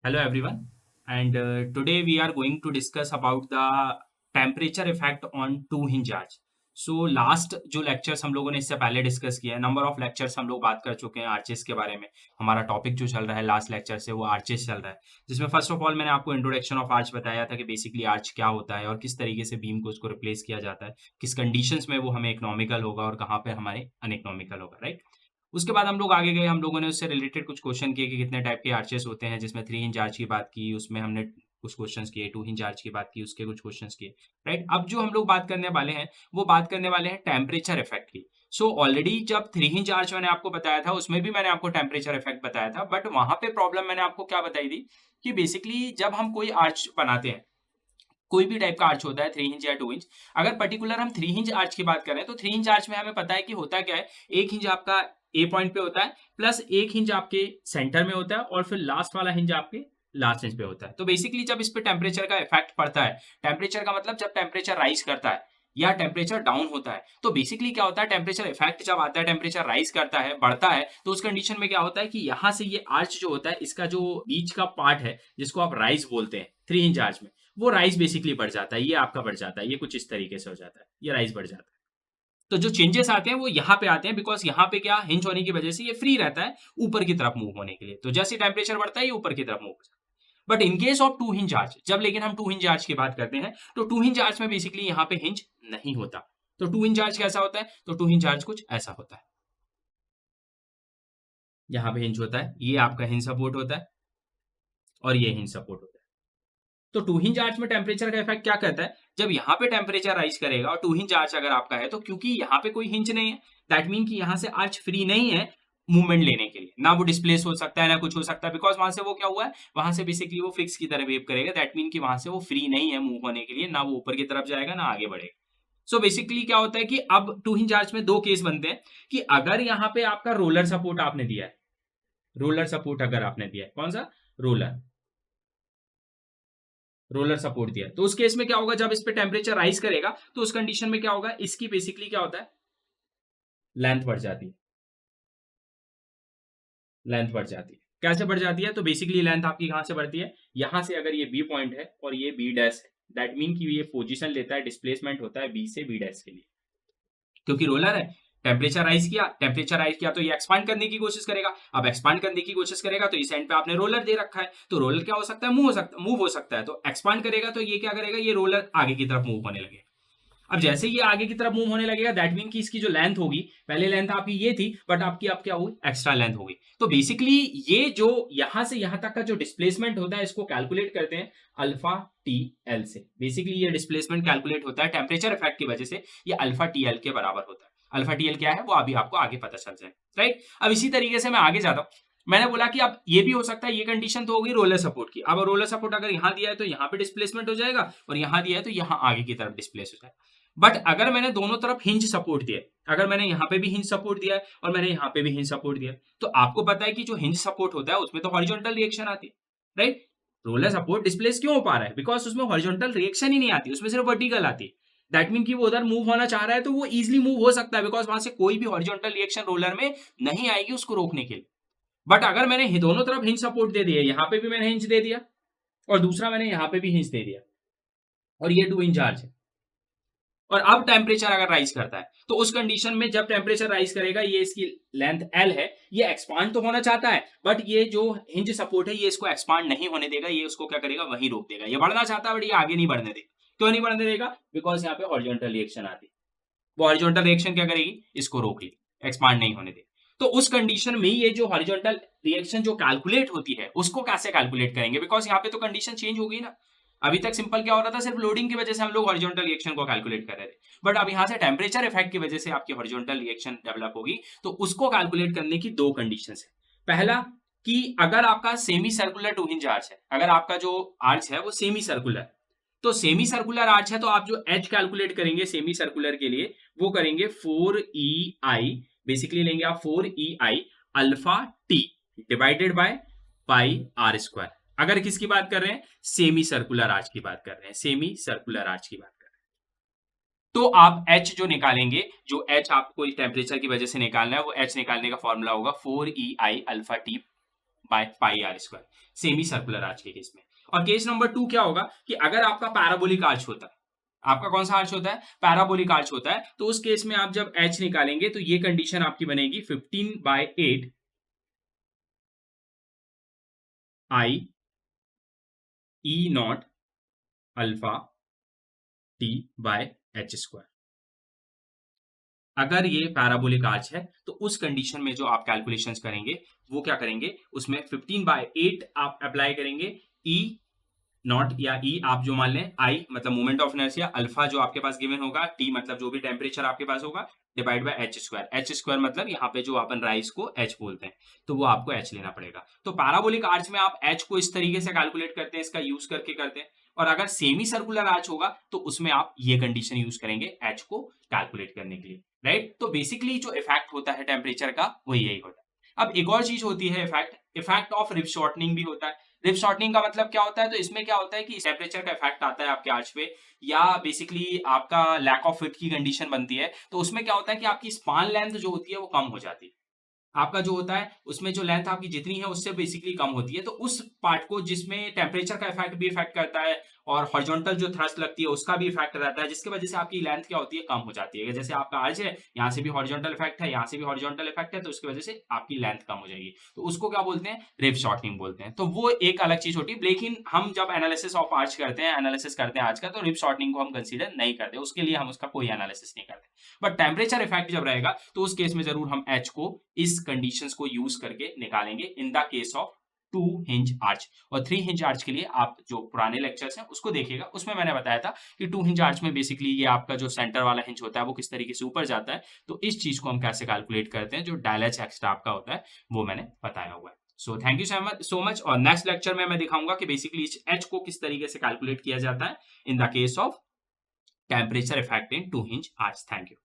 Hello everyone, and today we are going to discuss about the temperature effect on two hinge arch. So last जो lectures हम लोगों ने इससे पहले discuss किया है, नंबर ऑफ लेक्चर्स हम लोग बात कर चुके हैं आर्चेस के बारे में। हमारा टॉपिक जो चल रहा है लास्ट लेक्चर से वो आर्चेस चल रहा है, जिसमें फर्स्ट ऑफ ऑल मैंने आपको इंट्रोडक्शन ऑफ आर्च बताया था कि बेसिकली आर्च क्या होता है और किस तरीके से बीम को उसको रिप्लेस किया जाता है, किस कंडीशंस में वो हमें इकोनॉमिकल होगा और कहाँ पे हमारे अनइकोनॉमिकल होगा, राइट। उसके बाद हम लोग आगे गए, हम लोगों ने उससे रिलेटेड कुछ क्वेश्चन किए कि कितने टाइप के आर्चेस होते हैं, जिसमें 3 हिंज आर्च की बात की, उसमें हमने कुछ क्वेश्चंस किए, 2 हिंज आर्च की बात की, उसके कुछ क्वेश्चंस किए, राइट। अब जो हम लोग बात करने वाले हैं वो बात करने वाले हैं टेम्परेचर इफेक्ट की। सो ऑलरेडी जब 3 हिंज आर्च मैंने आपको बताया था उसमें भी मैंने आपको टेम्परेचर इफेक्ट बताया था, बट वहां पे प्रॉब्लम मैंने आपको क्या बताई थी कि बेसिकली जब हम कोई आर्च बनाते हैं, कोई भी टाइप का आर्च होता है 3 इंच या 2 इंच, अगर पर्टिकुलर हम 3 इंच आर्च की बात करें तो 3 इंच आर्च में हमें पता है कि होता क्या है, एक हिंज आपका ए पॉइंट पे होता है, प्लस एक हिंज आपके सेंटर में होता है और फिर लास्ट वाला हिंज आपके लास्ट हिंज पे होता है। तो बेसिकली जब इस पे टेम्परेचर का इफेक्ट पड़ता है, टेम्परेचर का मतलब जब टेम्परेचर राइज करता है या टेम्परेचर डाउन होता है, तो बेसिकली क्या होता है, टेम्परेचर इफेक्ट जब आता है, टेम्परेचर राइज करता है, बढ़ता है, तो उस कंडीशन में क्या होता है कि यहाँ से ये आर्च जो होता है, इसका जो बीच का पार्ट है जिसको आप राइज बोलते हैं 3 इंच आर्च में, वो राइज बेसिकली बढ़ जाता है, ये आपका बढ़ जाता है, ये कुछ इस तरीके से हो जाता है, ये राइज बढ़ जाता है। तो जो चेंजेस आते हैं वो यहाँ पे आते हैं, बिकॉज यहाँ पे क्या हिंज होने की वजह से ये फ्री रहता है ऊपर की तरफ मूव होने के लिए, तो जैसे टेम्परेचर बढ़ता है ये ऊपर की तरफ मूव हो जाता है। But in case of two hinge arch, जब लेकिन हम टू हिंज आर्च की बात करते हैं, तो टू हिंज आर्च में बेसिकली यहाँ पे हिंज नहीं होता। तो टू हिंज आर्च कैसा होता है, तो टू हिंज आर्च कुछ ऐसा होता है, यहाँ पे हिंज होता है, ये आपका हिंज सपोर्ट होता है और ये हिंज सपोर्ट होता है। तो टू हिंज आर्च में टेम्परेचर का इफेक्ट क्या करता है, जब यहाँ पे टेम्परेचर राइज करेगा और टू हिंज आर्च अगर आपका है, तो क्योंकि यहाँ पे कोई हिंज नहीं है, दैट मीन कि यहाँ से आर्च फ्री नहीं है मूवमेंट लेने के लिए, ना वो डिस्प्लेस हो सकता है ना कुछ हो सकता है, बिकॉज वहां से वो क्या हुआ है, वहां से बेसिकली वो फिक्स की तरह वेव करेगा, दैट मीन कि वहां से वो फ्री नहीं है मूव होने के लिए, ना वो ऊपर की तरफ जाएगा ना आगे बढ़ेगा। सो बेसिकली क्या होता है कि अब टू हिंज आर्च में दो केस बनते हैं कि अगर यहाँ पे आपका रोलर सपोर्ट आपने दिया है, रोलर सपोर्ट अगर आपने दिया है, कौन सा रोलर, रोलर सपोर्ट दिया, तो उस केस में क्या होगा, जब इस पे टेम्परेचर राइज करेगा तो उस कंडीशन में क्या होगा, इसकी बेसिकली क्या होता है, लेंथ बढ़ जाती है, लेंथ बढ़ जाती है। कैसे बढ़ जाती है, तो बेसिकली लेंथ आपकी कहां से बढ़ती है, यहां से अगर ये बी पॉइंट है और ये बी डैश है, दैट मीन कि ये पोजीशन लेता है, डिस्प्लेसमेंट होता है बी से बी डैश के लिए, क्योंकि रोलर है, टेम्परेचर राइज किया तो ये एक्सपांड करने की कोशिश करेगा, अब एक्सपांड करने की कोशिश करेगा तो इस एंड पे आपने रोलर दे रखा है, तो रोलर क्या हो सकता है, मूव हो सकता है, तो एक्सपांड करेगा तो ये क्या करेगा, ये रोलर आगे की तरफ मूव होने लगेगा। अब जैसे ये आगे की तरफ मूव होने लगेगा, दैट मीन कि इसकी जो लेंथ होगी, पहले लेंथ आपकी ये थी बट आपकी अब क्या हुई, एक्स्ट्रा लेंथ होगी। तो बेसिकली ये जो यहां से यहां तक का जो डिस्प्लेसमेंट होता है, इसको कैलकुलेट करते हैं अल्फा टी एल से। बेसिकली ये डिस्प्लेसमेंट कैलकुलेट होता है टेम्परेचर इफेक्ट की वजह से, ये अल्फा टी एल के बराबर होता है। अल्फा टी एल क्या है वो अभी आपको आगे पता चल जाए, राइट। अब इसी तरीके से मैं आगे जाता हूं, मैंने बोला कि अब ये भी हो सकता है, ये कंडीशन तो होगी रोलर सपोर्ट की, अब रोलर सपोर्ट अगर यहां दिया है तो यहां पे डिस्प्लेसमेंट हो जाएगा और यहां दिया है तो यहां आगे की तरफ डिस्प्लेस हो जाएगा। बट अगर मैंने दोनों तरफ हिंज सपोर्ट दिया, अगर मैंने यहाँ पे भी हिंज सपोर्ट दिया है और मैंने यहाँ पे भी हिंज सपोर्ट दिया, तो आपको पता है कि जो हिंज सपोर्ट होता है उसमें तो हॉरिजॉन्टल रिएक्शन आती है, राइट। रोलर सपोर्ट डिस्प्लेस क्यों हो पा रहा है, बिकॉज उसमें हॉरिजॉन्टल रिएक्शन ही नहीं आती, उसमें सिर्फ वर्टिकल आती है। दैट मीन कि वो उधर मूव होना चाह रहा है तो वो इजिली मूव हो सकता है, बिकॉज वहां से कोई भी हॉरिजॉन्टल रिएक्शन रोलर में नहीं आएगी उसको रोकने के लिए। बट अगर मैंने दोनों तरफ हिंज सपोर्ट दे दिया, यहाँ पे भी मैंने हिंज दे दिया और दूसरा मैंने यहाँ पे भी हिंज दे दिया, और ये 2 इंच आर्च है, और अब टेम्परेचर अगर राइज करता है, तो उस कंडीशन में जब टेम्परेचर राइज करेगा, ये इसकी लेंथ एल है, ये एक्सपांड तो होना चाहता है बट ये जो हिंज सपोर्ट है ये इसको एक्सपांड नहीं होने देगा, ये उसको क्या करेगा, वहीं रोक देगा। ये बढ़ना चाहता है बट ये आगे नहीं बढ़ने देगा। क्यों नहीं बढ़ने देगा, बिकॉज यहाँ पे हॉरिजॉन्टल रिएक्शन आती है, वो हॉरिजॉन्टल रिएक्शन क्या करेगी, इसको रोक लेगी, एक्सपांड नहीं होने देगी। तो उस कंडीशन में ये जो हॉरिजॉन्टल रिएक्शन जो कैलकुलेट होती है उसको कैसे कैलकुलेट करेंगे, बिकॉज यहाँ पे तो कंडीशन चेंज हो गई ना। अभी तक सिंपल क्या हो रहा था, सिर्फ लोडिंग की वजह से हम लोग हॉरिजॉन्टल रिएक्शन को कैलकुलेट कर रहे थे, बट अब यहाँ से टेम्परेचर इफेक्ट की वजह से आपकी हॉरिजॉन्टल रिएक्शन डेवलप होगी, तो उसको कैलकुलेट करने की दो कंडीशन है। पहला कि अगर आपका semi circular two hinge arch है, अगर आपका जो आर्च है वो सेमी सर्कुलर, तो सेमी सर्कुलर आर्च है तो आप जो एच कैलकुलेट करेंगे सेमी सर्कुलर के लिए वो करेंगे 4EI, बेसिकली लेंगे आप 4EI alpha T divided by pi R square. अगर किसकी बात कर रहे हैं, सेमी सर्कुलर आर्च की बात कर रहे हैं, सेमी सर्कुलर आर्च की बात कर रहे हैं, तो आप एच जो निकालेंगे, जो एच आपको टेम्परेचर की वजह से निकालना है, वो एच निकालने का फॉर्मूला होगा 4EI alpha T by pi R square, semi circular arch के केस में। और केस नंबर 2 क्या होगा कि अगर आपका पैराबोलिक आर्च होता है, आपका कौन सा आर्च होता है, पैराबोलिक आर्च होता है, तो उस केस में आप जब एच निकालेंगे तो ये कंडीशन आपकी बनेगी 15/8 I E naught alpha T by h square. अगर ये पैराबोलिक आर्च है तो उस कंडीशन में जो आप कैलकुलेशंस करेंगे वो क्या करेंगे, उसमें 15/8 आप अप्लाई करेंगे, ई नॉट या ई आप जो मान लें, आई मतलब मोमेंट ऑफ इनर्शिया, अल्फा जो आपके पास गिवन होगा, टी मतलब जो भी टेम्परेचर आपके पास होगा, divide by h square. H square मतलब यहाँ पे जो अपन राइज को एच बोलते हैं, तो वो आपको एच लेना पड़ेगा। तो पैराबोलिक आर्च में आप एच को इस तरीके से कैलकुलेट करते हैं, इसका यूज करके करते हैं। और अगर सेमी सर्कुलर आर्च होगा तो उसमें आप ये कंडीशन यूज करेंगे एच को कैलकुलेट करने के लिए, राइट। तो बेसिकली जो इफेक्ट होता है टेम्परेचर का वो यही होता है। अब एक और चीज होती है इफेक्ट ऑफ रिप शॉर्टनिंग भी होता है। रिप शॉर्टनिंग का मतलब क्या होता है, तो इसमें क्या होता है कि टेम्परेचर का इफेक्ट आता है आपके आर्च पे, या बेसिकली आपका लैक ऑफ विड्थ की कंडीशन बनती है, तो उसमें क्या होता है कि आपकी स्पान लेंथ जो होती है वो कम हो जाती है। आपका जो होता है उसमें जो लेंथ आपकी जितनी है उससे बेसिकली कम होती है, तो उस पार्ट को जिसमें टेम्परेचर का इफेक्ट भी इफेक्ट करता है और हॉरिजॉन्टल जो थ्रस्ट लगती है उसका भी इफेक्ट रहता है, जिसकी वजह से आपकी लेंथ क्या होती है, कम हो जाती है। जैसे आपका आर्च है, यहाँ से भी हॉरिजॉन्टल इफेक्ट है, यहाँ से भी हॉरिजॉन्टल इफेक्ट है, तो उसकी वजह से आपकी लेंथ कम हो जाएगी, तो उसको क्या बोलते हैं, रिप शॉर्टनिंग बोलते हैं। तो वो एक अलग चीज होती है, लेकिन हम जब एनालिसिस ऑफ आर्च करते हैं, एनालिसिस करते हैं आर्च का, तो रिप शॉर्टनिंग को हम कंसीडर नहीं करते, उसके लिए हम उसका कोई एनालिसिस नहीं करते। बट टेम्परेचर इफेक्ट जब रहेगा तो उस केस में जरूर हम एच को इस कंडीशंस को यूज करके निकालेंगे in the case of 2 hinge arch. और 3 हिंज आर्च के लिए आप जो पुराने लेक्चर्स हैं उसको देखिएगा, उसमें मैंने बताया था कि 2 हिंज आर्च में बेसिकली ये आपका जो सेंटर वाला हिंज होता है वो किस तरीके से ऊपर जाता है, तो इस चीज को हम कैसे कैलकुलेट करते हैं, जो डायलेच एक्स्ट्रा आपका होता है वो मैंने बताया हुआ है। So thank you so much. और नेक्स्ट लेक्चर में मैं दिखाऊंगा कि बेसिकली इस एच को किस तरीके से कैलकुलेट किया जाता है in the case of temperature effect in 2 hinge arch. Thank you.